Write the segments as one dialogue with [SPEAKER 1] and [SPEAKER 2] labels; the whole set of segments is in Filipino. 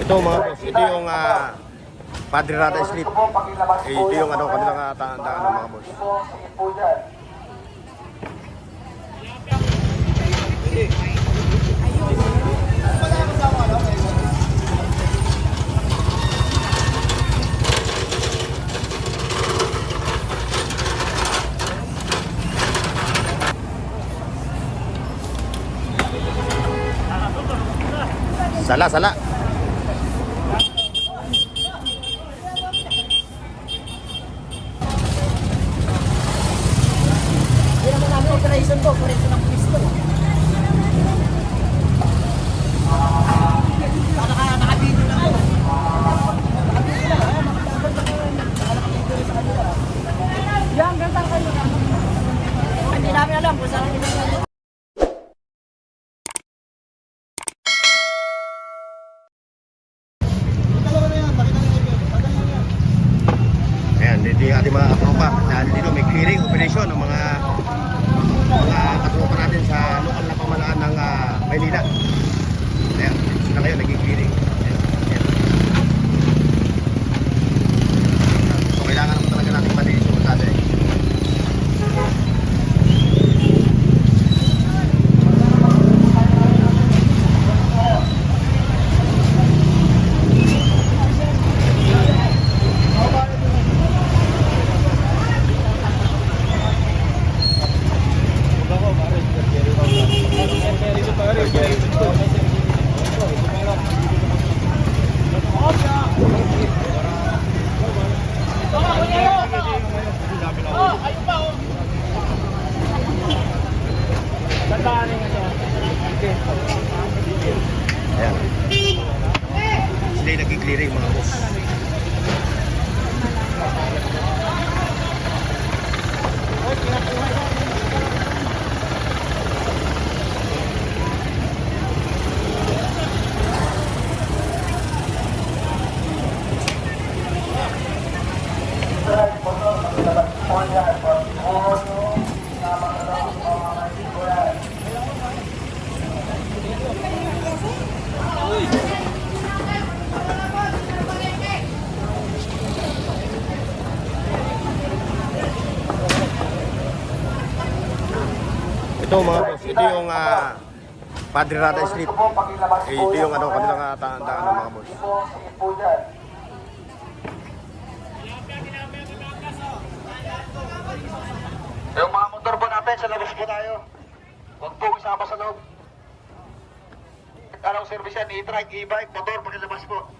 [SPEAKER 1] Ito mga boss, ito yung Padre Rada Street. Ito yung kanilang tandaan mga boss. Sala, sala.
[SPEAKER 2] Hindi naman namin operation po, operation ng pulis ko. Nakabidyo lang po. Yan, ganda kayo. Hindi namin alam kung saan nila.
[SPEAKER 1] Ayan, dito yung ating mga katropa. Dahil dito may clearing operation ng mga katropa natin sa lokal na pamalaan ng Maynila. Ayan, sila ngayon naging clearing. Ayan, ayan. So kailangan naman talaga natin malinis yung matasa eh. Ayan. Sila yung nagki-clearing mga boss. Ito mga boss, ito yung Padre Rada Street. Ito yung kanilang tandaan ng mga boss.
[SPEAKER 3] Yung mga motor po natin, sa labas po tayo. Huwag po isama sa loob. Anong service yan? E-trike, e-bike, motor, pakilabas po.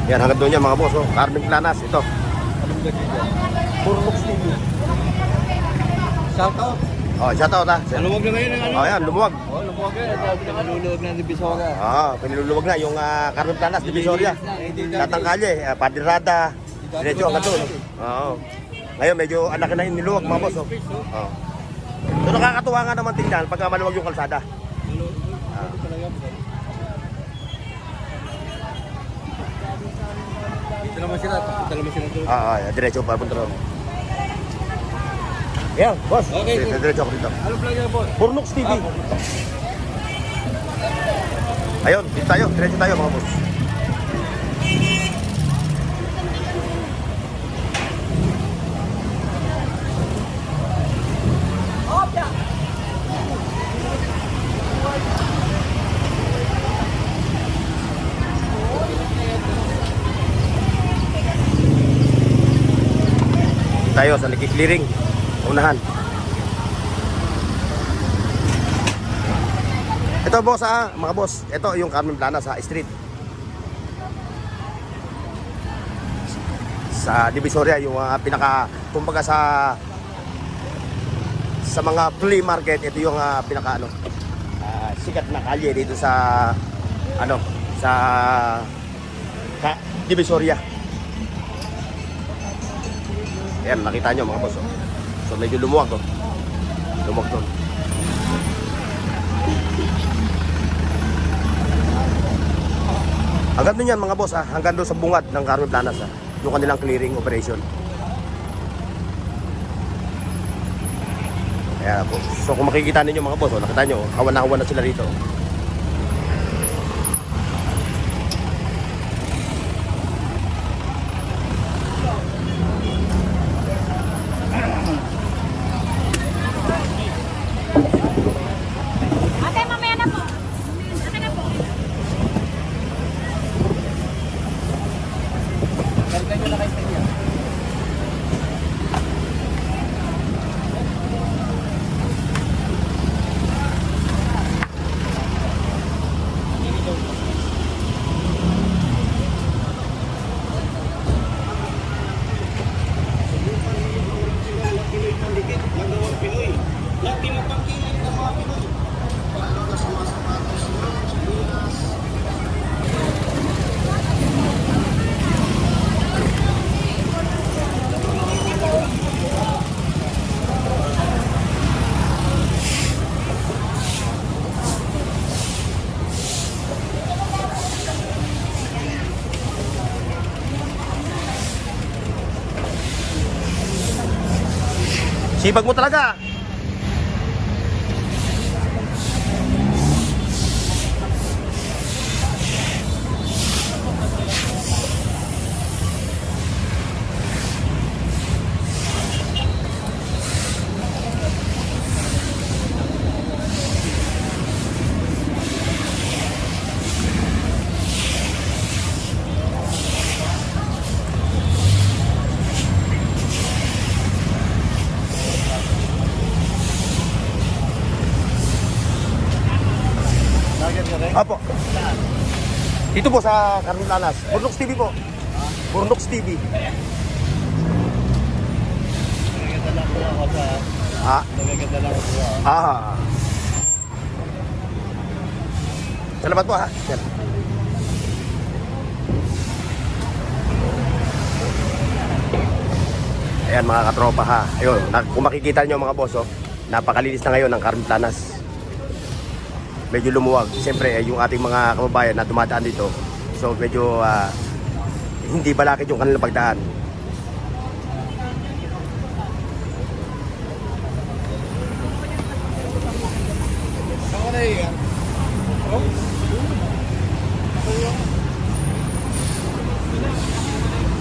[SPEAKER 1] Yan, hanggang doon yan mga boss. Oh. Carmen Planas, ito.
[SPEAKER 2] Burlux TV. Shout out.
[SPEAKER 1] Oh, shout out ha.
[SPEAKER 4] Lumuwag na ngayon ang ano?
[SPEAKER 1] Oh, yan, lumuwag.
[SPEAKER 4] Oh, lumuwag na. Ito, pinaluluwag ng Divisoria.
[SPEAKER 1] Piniluluwag na yung Carmen Planas, Divisoria. Katang kalye, Padre Rada. Diretso hanggang doon. Oo. Ngayon, medyo anak na yung niluwag mga boss. Oh. Oh. So, nakakatuwa nga naman tingnan pagka maluwag yung kalsada.
[SPEAKER 4] Ito naman sila. Ito naman sila doon.
[SPEAKER 1] Diretso pa punta ron. Yan, boss.
[SPEAKER 4] Okay, okay.
[SPEAKER 1] Diretso ako dito.
[SPEAKER 4] Ano vlog yan, boss?
[SPEAKER 1] Burlux TV. Ayun, dito tayo. Diretso tayo mga boss. Tayo sa nagki-clearing unahan. Ito boss mga boss, ito yung Carmen Planas sa street. Sa Divisoria yung pinaka kumbaga sa mga flea market, ito yung pinaka ano. sikat na kalye dito sa ano, sa Divisoria. Ayan, nakita nyo mga boss. Oh. So medyo lumuwag, oh. Lumuwag doon. Hanggang doon yan mga boss, hanggang doon sa bungad ng Carmen Planas, yung kanilang clearing operation. Ayan po. So kung makikita ninyo mga boss, nakita nyo, hawan na sila rito.
[SPEAKER 2] Ate, mamaya na po. Ate na po.
[SPEAKER 1] Sibag mo talaga. Apo. Dito po sa Carmen Planas. Burnox TV po. Burnox TV. Salamat po ha. Yan. Ayan mga katropa ha. Ayun, kung makikita nyo mga boss, napakalinis na ngayon ng Carmen Planas. Medyo lumuwag. Siyempre, yung ating mga kababayan na dumadaan dito. So, medyo hindi balakid yung kanilang pagdaan.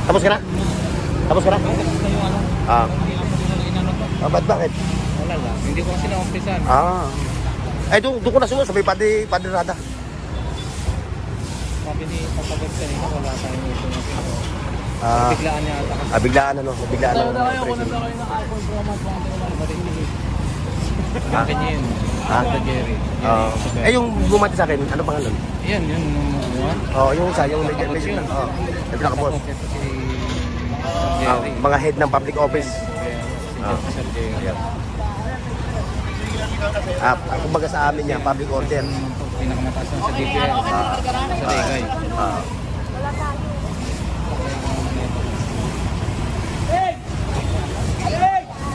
[SPEAKER 1] Tapos ka na? Tapos ka na? Ba't bakit?
[SPEAKER 4] Wala lang. Hindi ko kasi na-umpisan.
[SPEAKER 1] Ay, doon ko na sunod. Sabi, Padre Rada.
[SPEAKER 4] Sabi ni Papagod kanina, wala tayong ito na pinto.
[SPEAKER 1] Ah,
[SPEAKER 4] Biglaan niya ata kasi.
[SPEAKER 1] biglaan ano, biglaan ano.
[SPEAKER 4] Akin niya yun.
[SPEAKER 1] Ha?
[SPEAKER 4] Sa Jerry.
[SPEAKER 1] Yung bumati sa akin, ano pangalan?
[SPEAKER 4] Yan, yun.
[SPEAKER 1] Yung isa, yung medyo pinakabos.
[SPEAKER 4] Ito si Jerry.
[SPEAKER 1] Mga head ng public office.
[SPEAKER 4] Si Sir Jerry.
[SPEAKER 1] Kumbaga sa amin yan, public order.
[SPEAKER 4] Pinakamataas na sa DPI. Sa Ligay.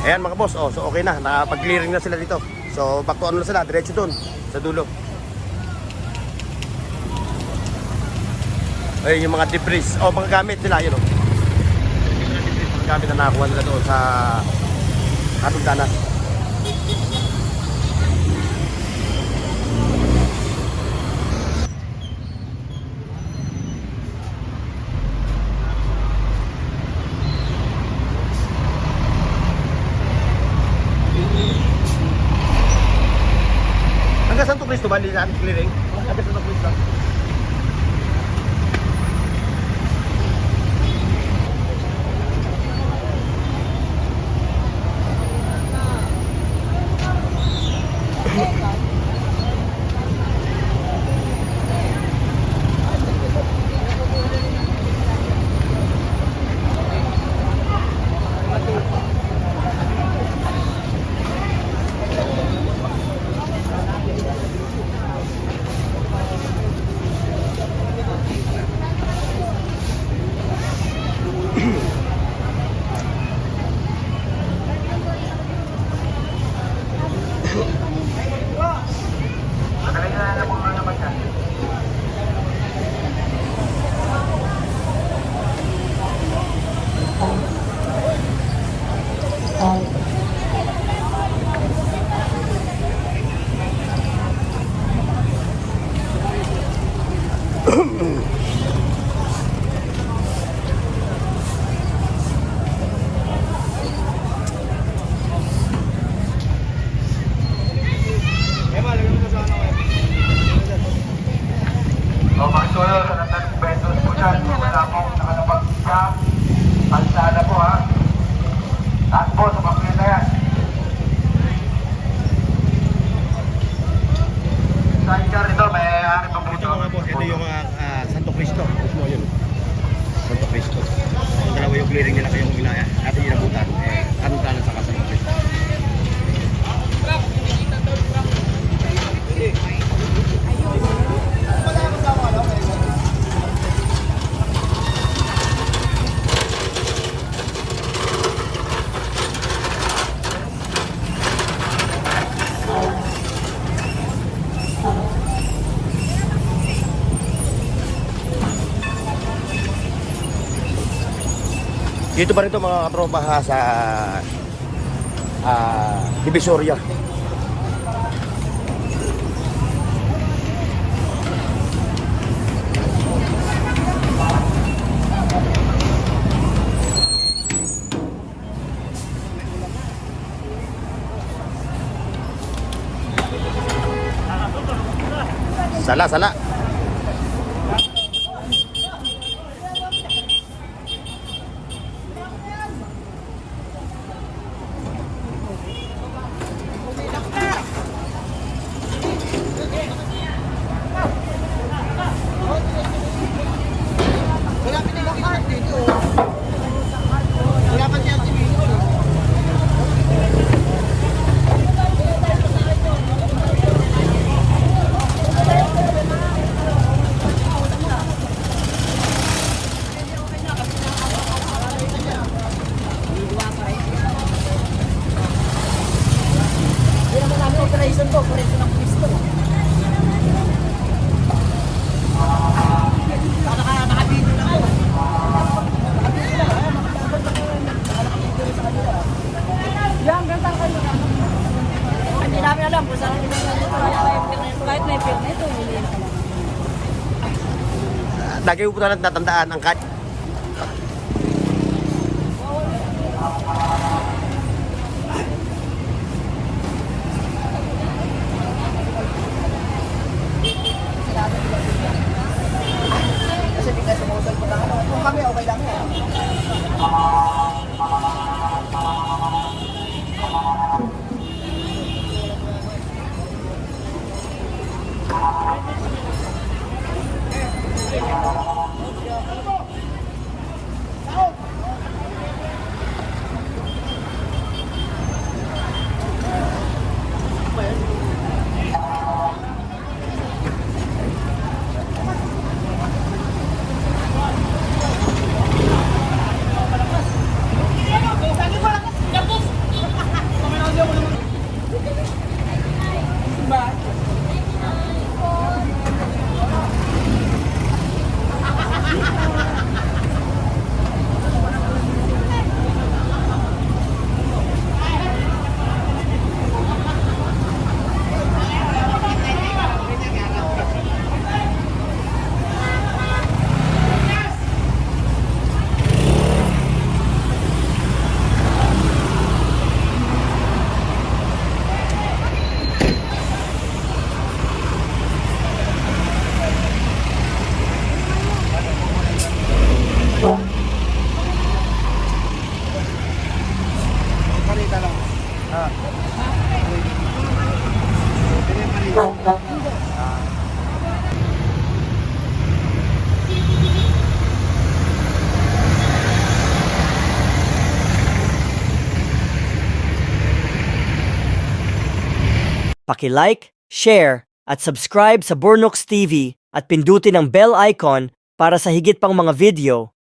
[SPEAKER 1] Ayan mga boss, so okay na, nakapag-clearing na sila dito. So back to ano na sila, diretso dun, sa dulo. Ayun yung mga debris, mga gamit nila, yun mga gamit na nakakuha nila doon sa Carmen Planas. Hanggang Santo Cristo ba nila ang clearing? Hanggang Santo Cristo.
[SPEAKER 3] So, pakisuyo sa nandan vendors po dyan. Wala pong nakalapag ka. Pansada po ha. Taas po sa pakita yan. Sidecar ito, may ari pa po
[SPEAKER 1] Ito mga boss, ito yung Santo Cristo. Mismo yun. Santo Cristo. Yung dalawa yung clearing nila kayong inaya. Ating inabutan. Kanutanan sa Santo Cristo. Dito pa rin ito mga katropa ha, sa Divisoria. Sala.
[SPEAKER 2] Operation po, operation ng Cristo. Nakabito na ako. Yan, ganda kayo. Hindi namin alam kung saan ito. Kahit may pirna ito, hindi na alam.
[SPEAKER 1] Lagi po na natandaan ang kat.
[SPEAKER 2] Kasi bigla sumusol po lang. Kung kami, okay lang yan.
[SPEAKER 5] Paki-like, share, at subscribe sa Bornox TV at pindutin ang bell icon para sa higit pang mga video.